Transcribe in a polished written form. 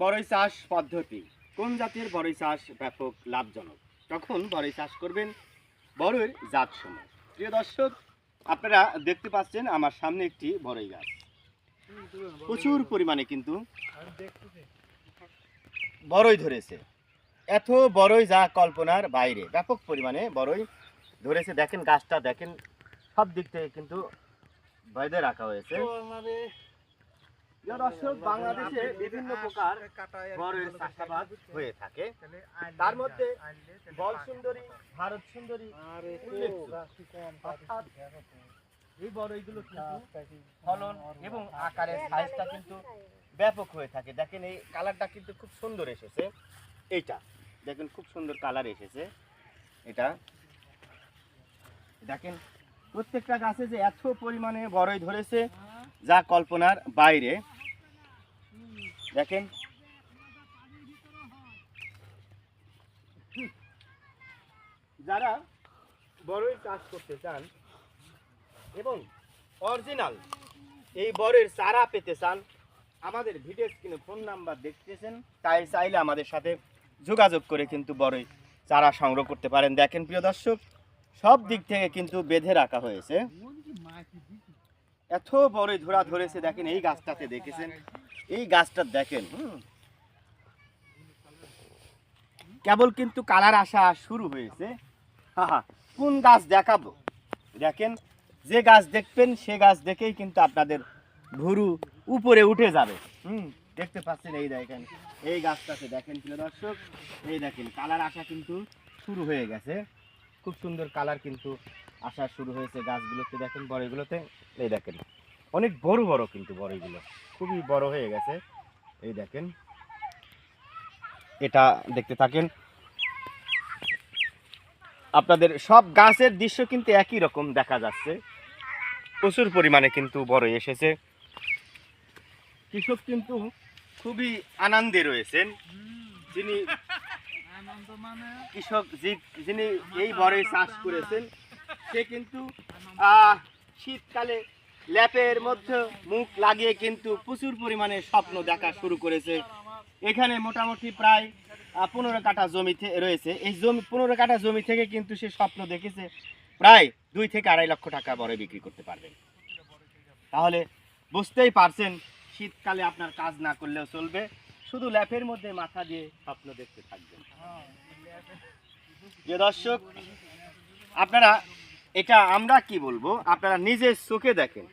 বড়ই চাষ পদ্ধতি, কোন জাতের বড়ই চাষ ব্যাপক লাভজনক, তখন বড়ই চাষ করবেন বড়ইয়ের জাত সময়। প্রিয় দর্শক, আপনারা দেখতে পাচ্ছেন আমার সামনে একটি বড়ই গাছ, প্রচুর পরিমাণে কিন্তু বড়ই ধরেছে। এত বড়ই যা কল্পনার বাইরে, ব্যাপক পরিমাণে বড়ই ধরেছে। দেখেন গাছটা দেখেন, সব দিক থেকে কিন্তু বেঁধে রাখা হয়েছে। দর্শক, বাংলাদেশে বিভিন্ন প্রকার বড়ইয়ের চাষাবাদ হয়ে থাকে, তার মধ্যে বল সুন্দরী, ভারত সুন্দরী এই বড়ইগুলো কিন্তু ফলন এবং আকারের সাইজটা কিন্তু ব্যাপক হয়ে থাকে। দেখেন এই কালারটা কিন্তু খুব সুন্দর এসেছে, এইটা দেখেন খুব সুন্দর কালার এসেছে। এটা দেখেন প্রত্যেকটা গাছে যে এত পরিমাণে বড়ই ধরেছে যা কল্পনার বাইরে। দেখেন যারা বড়ই চাষ করতে চান এবং অরিজিনাল এই বড়ের চারা পেতে চান, আমাদের ভিডিও স্ক্রিনে ফোন নাম্বার দেখতেছেন, তাই চাইলে আমাদের সাথে যোগাযোগ করে কিন্তু বড়ই চারা সংগ্রহ করতে পারেন। দেখেন প্রিয় দর্শক, সব দিক থেকে কিন্তু বেঁধে রাখা হয়েছে। এত বড়ই ধরা ধরেছে। দেখেন এই গাছটাতে দেখেছেন, এই গাছটা দেখেন কেবল কিন্তু কালার আসা শুরু হয়েছে। কোন গাছ দেখাবো, দেখেন যে গাছ দেখবেন সে গাছ দেখেই কিন্তু আপনাদের ভুরু উপরে উঠে যাবে। দেখতে পাচ্ছেন, এই দেখেন এই গাছটাতে দেখেন প্রিয় দর্শক, এই দেখেন কালার আসা কিন্তু শুরু হয়ে গেছে। খুব সুন্দর কালার কিন্তু আসা শুরু হয়েছে গাছগুলোতে। দেখেন বড়ইগুলোতে, এই দেখেন অনেক বড় বড় কিন্তু বড়ইগুলো খুবই বড় হয়ে গেছে। এই দেখেন এটা দেখতে থাকেন, আপনাদের সব গাছের দৃশ্য কিন্তু একই রকম দেখা যাচ্ছে। প্রচুর পরিমাণে কিন্তু বড়ই এসেছে। কৃষক কিন্তু খুবই আনন্দে রয়েছেন। যিনি কৃষক যিনি এই বড়ই চাষ করেছেন, সে কিন্তু শীতকালে ল্যাপের মধ্যে মুখ লাগিয়ে কিন্তু প্রচুর পরিমাণে স্বপ্ন দেখা শুরু করেছে। এখানে মোটামুটি প্রায় 15 কাঠা জমি রয়েছে। এই জমি 15 কাঠা জমি থেকে কিন্তু সে স্বপ্ন দেখেছে প্রায় 2 থেকে 2.5 লক্ষ টাকা বড়ই বিক্রি করতে পারবেন। তাহলে বুঝতেই পারছেন, শীতকালে আপনার কাজ না করলেও চলবে, শুধু ল্যাপের মধ্যে মাথা দিয়ে স্বপ্ন দেখতে থাকবেন। প্রিয় দর্শক, আপনারা এটা আমরা কি বলবো, আপনারা নিজের চোখে দেখেন।